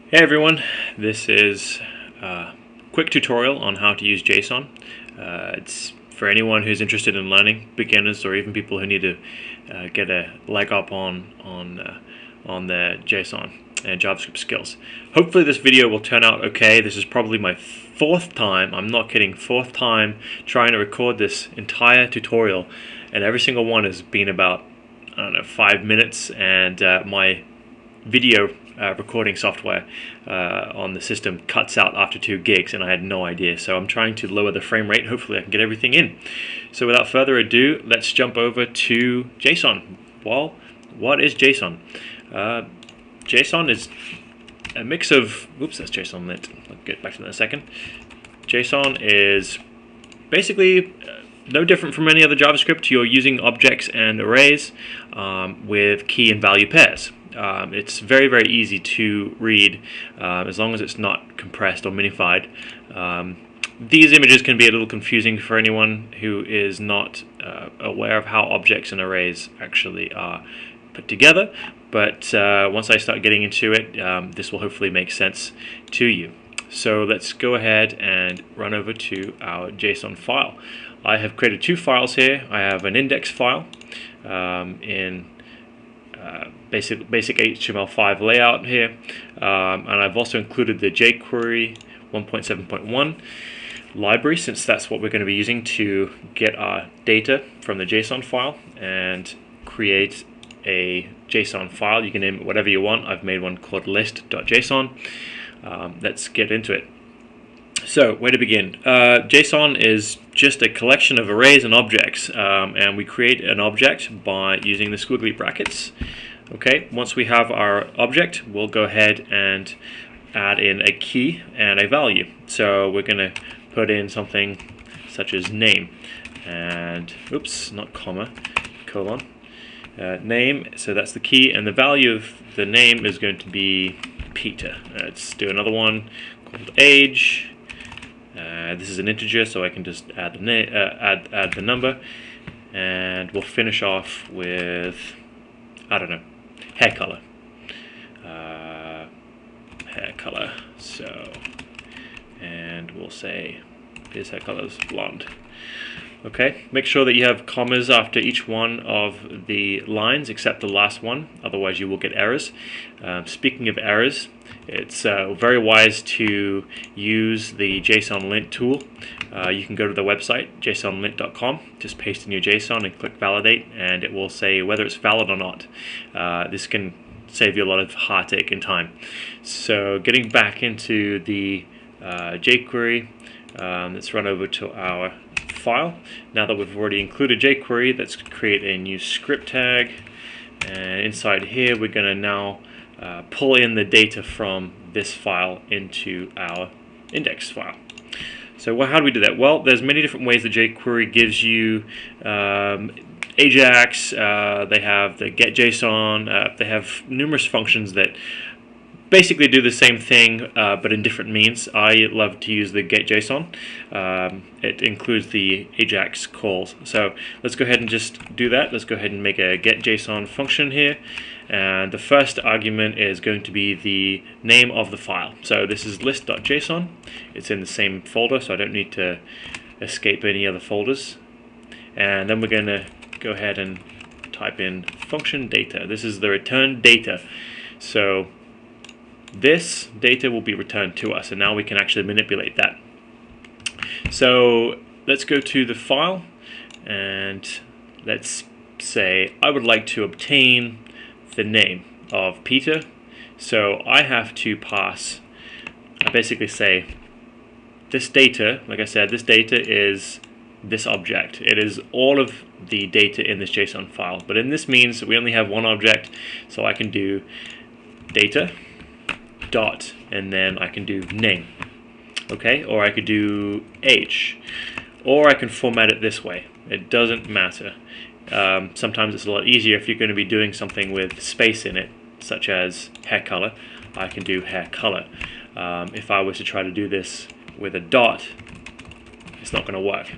Hey everyone, this is a quick tutorial on how to use JSON. It's for anyone who's interested in learning, beginners or even people who need to get a leg up on their JSON and JavaScript skills. Hopefully this video will turn out okay. This is probably my fourth time, I'm not kidding, fourth time trying to record this entire tutorial, and every single one has been about, I don't know, 5 minutes, and my video recording software on the system cuts out after 2 gigs, and I had no idea. So I'm trying to lower the frame rate. Hopefully I can get everything in. So without further ado, let's jump over to JSON. Well, what is JSON? JSON is a mix of, oops, that's JSON lit. I'll get back to that in a second. JSON is basically no different from any other JavaScript. You're using objects and arrays with key and value pairs. It's very, very easy to read as long as it's not compressed or minified. These images can be a little confusing for anyone who is not aware of how objects and arrays actually are put together, but once I start getting into it, this will hopefully make sense to you. So let's go ahead and run over to our JSON file. I have created 2 files here. I have an index file in basic HTML5 layout here, and I've also included the jQuery 1.7.1 library, since that's what we're going to be using to get our data from the JSON file and create a JSON file. You can name it whatever you want. I've made one called list.json. Let's get into it. So, where to begin? JSON is just a collection of arrays and objects, and we create an object by using the squiggly brackets. Okay, once we have our object, we'll go ahead and add in a key and a value. So we're going to put in something such as name, and oops, not comma, colon, name. So that's the key, and the value of the name is going to be Peter. Let's do another one called age. This is an integer, so I can just add the add the number, and we'll finish off with, I don't know, hair color. Hair color. So, and we'll say his hair color is blonde. Okay, make sure that you have commas after each one of the lines except the last one, otherwise you will get errors. Speaking of errors, it's very wise to use the JSON lint tool. You can go to the website, jsonlint.com, just paste in your JSON and click validate, and it will say whether it's valid or not. This can save you a lot of heartache and time. So getting back into the jQuery, let's run over to our file. Now that we've already included jQuery, let's create a new script tag, and inside here we're going to now pull in the data from this file into our index file. So how do we do that? Well, there's many different ways that jQuery gives you Ajax, they have the getJSON, they have numerous functions that basically do the same thing, but in different means. I love to use the getJSON. It includes the Ajax calls. So let's go ahead and just do that. Let's go ahead and make a getJSON function here. And the first argument is going to be the name of the file. So this is list.json. It's in the same folder, so I don't need to escape any other folders. And then we're going to go ahead and type in function data. This is the return data. So this data will be returned to us, and now we can actually manipulate that. So let's go to the file, and let's say I would like to obtain the name of Peter. So I have to pass, I basically say this data, like I said, this data is this object. It is all of the data in this JSON file, but in this means we only have one object, so I can do data dot, and then I can do name, okay, or I could do age, or I can format it this way. It doesn't matter. Sometimes it's a lot easier if you're going to be doing something with space in it, such as hair color. I can do hair color. If I was to try to do this with a dot, it's not going to work.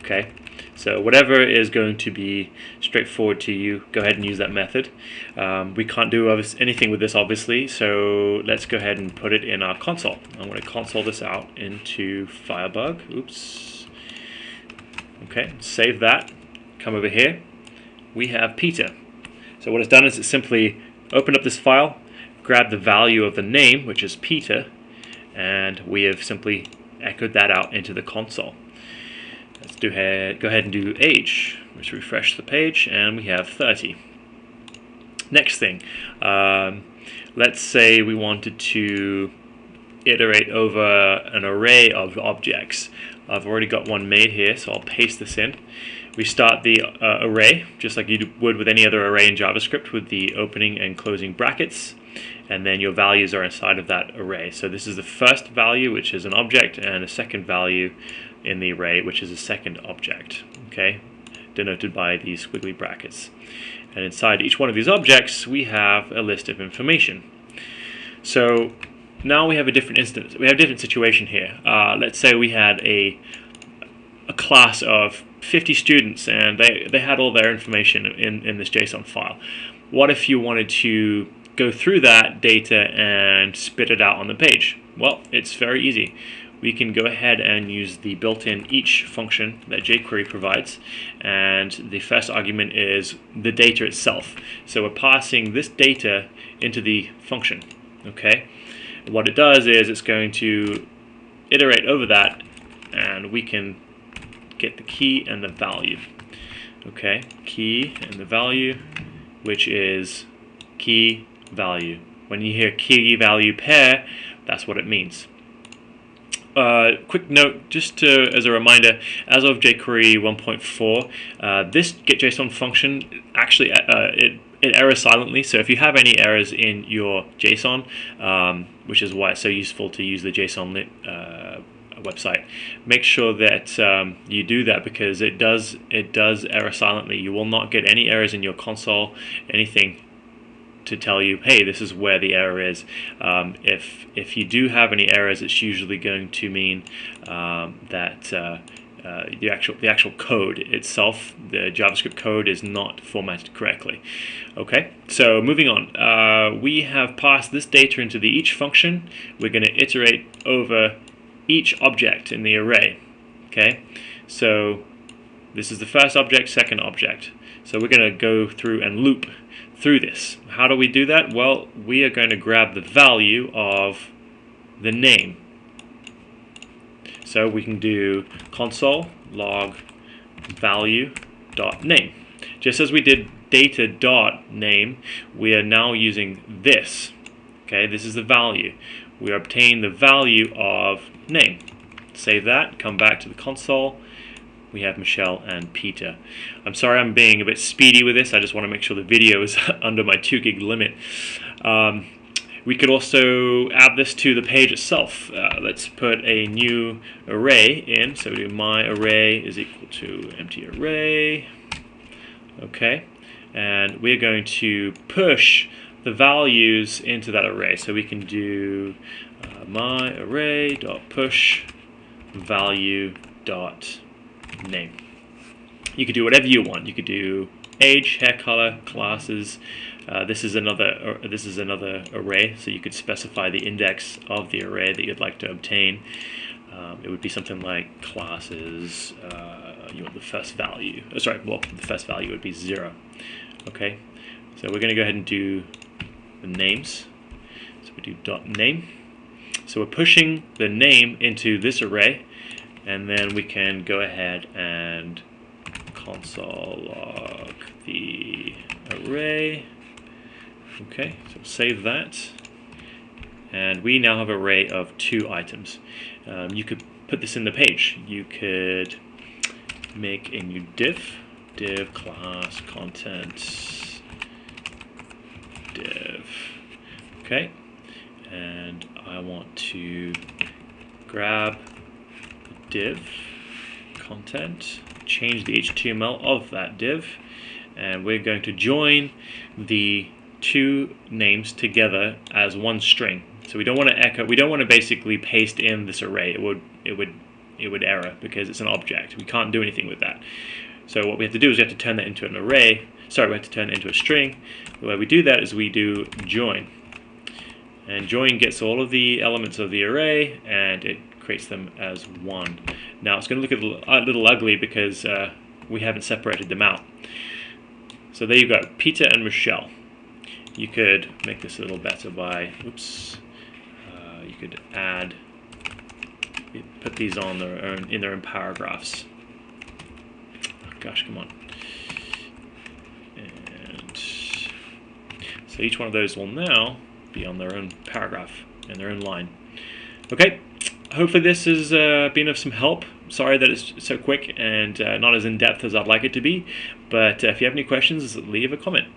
Okay, So whatever is going to be straightforward to you, go ahead and use that method. We can't do anything with this obviously, so let's go ahead and put it in our console. I'm going to console this out into Firebug. Oops. Okay, save that. Come over here. We have Peter. So what it's done is it simply opened up this file, grabbed the value of the name, which is Peter, and we have simply echoed that out into the console. Let's go ahead and do age. Let's refresh the page, and we have 30. Next thing, let's say we wanted to iterate over an array of objects. I've already got one made here, so I'll paste this in. We start the array, just like you would with any other array in JavaScript, with the opening and closing brackets, and then your values are inside of that array. So this is the first value, which is an object, and a second value in the array, which is a second object, okay, denoted by these squiggly brackets. And inside each one of these objects, we have a list of information. So now we have a different instance. We have a different situation here. Let's say we had a class of 50 students, and they had all their information in this JSON file. What if you wanted to go through that data and spit it out on the page? Well, it's very easy. We can go ahead and use the built-in each function that jQuery provides, and the first argument is the data itself. So we're passing this data into the function. Okay, what it does is it's going to iterate over that, and we can get the key and the value. Okay, key and the value, which is key value. When you hear key value pair, that's what it means. Quick note, just as a reminder, as of jQuery 1.4, this getJSON function actually it errors silently. So if you have any errors in your JSON, which is why it's so useful to use the JSON website, make sure that you do that, because it does error silently. You will not get any errors in your console, anything to tell you, hey, this is where the error is. If you do have any errors, it's usually going to mean that the actual code itself, the JavaScript code, is not formatted correctly. Okay, so moving on, we have passed this data into the each function. We're going to iterate over each object in the array. Okay, so this is the first object, second object. So we're going to go through and loop through this. How do we do that? Well, we are going to grab the value of the name. So we can do console log value dot name. Just as we did data dot name, we are now using this. Okay, this is the value. We obtain the value of name. Save that, come back to the console. We have Michelle and Peter. I'm sorry I'm being a bit speedy with this. I just want to make sure the video is under my 2 gig limit. We could also add this to the page itself. Let's put a new array in. So we do my array is equal to empty array. Okay, and we're going to push the values into that array. So we can do my array dot push value dot name. You could do whatever you want. You could do age, hair color, classes. This is another array, so you could specify the index of the array that you'd like to obtain. It would be something like classes. You want the first value. The first value would be 0. Okay, so we're going to go ahead and do the names. So we do dot name. So we're pushing the name into this array, and then we can go ahead and console log the array. Okay, so save that, and we now have an array of 2 items. You could put this in the page. You could make a new div class content div. Okay, and I want to grab div content, change the HTML of that div, and we're going to join the 2 names together as one string. So we don't want to echo. We don't want to basically paste in this array. It would it would error because it's an object. We can't do anything with that. So what we have to do is we have to turn that into an array. Sorry, we have to turn it into a string. The way we do that is we do join. And join gets all of the elements of the array and it creates them as one. Now it's going to look a little ugly because we haven't separated them out. So there you go, Peter and Michelle. You could make this a little better by, oops, you could put these on in their own paragraphs. Oh, gosh, come on. And so each one of those will now be on their own paragraph and their own line. Okay, hopefully this has been of some help. Sorry that it's so quick and not as in-depth as I'd like it to be, but if you have any questions, leave a comment.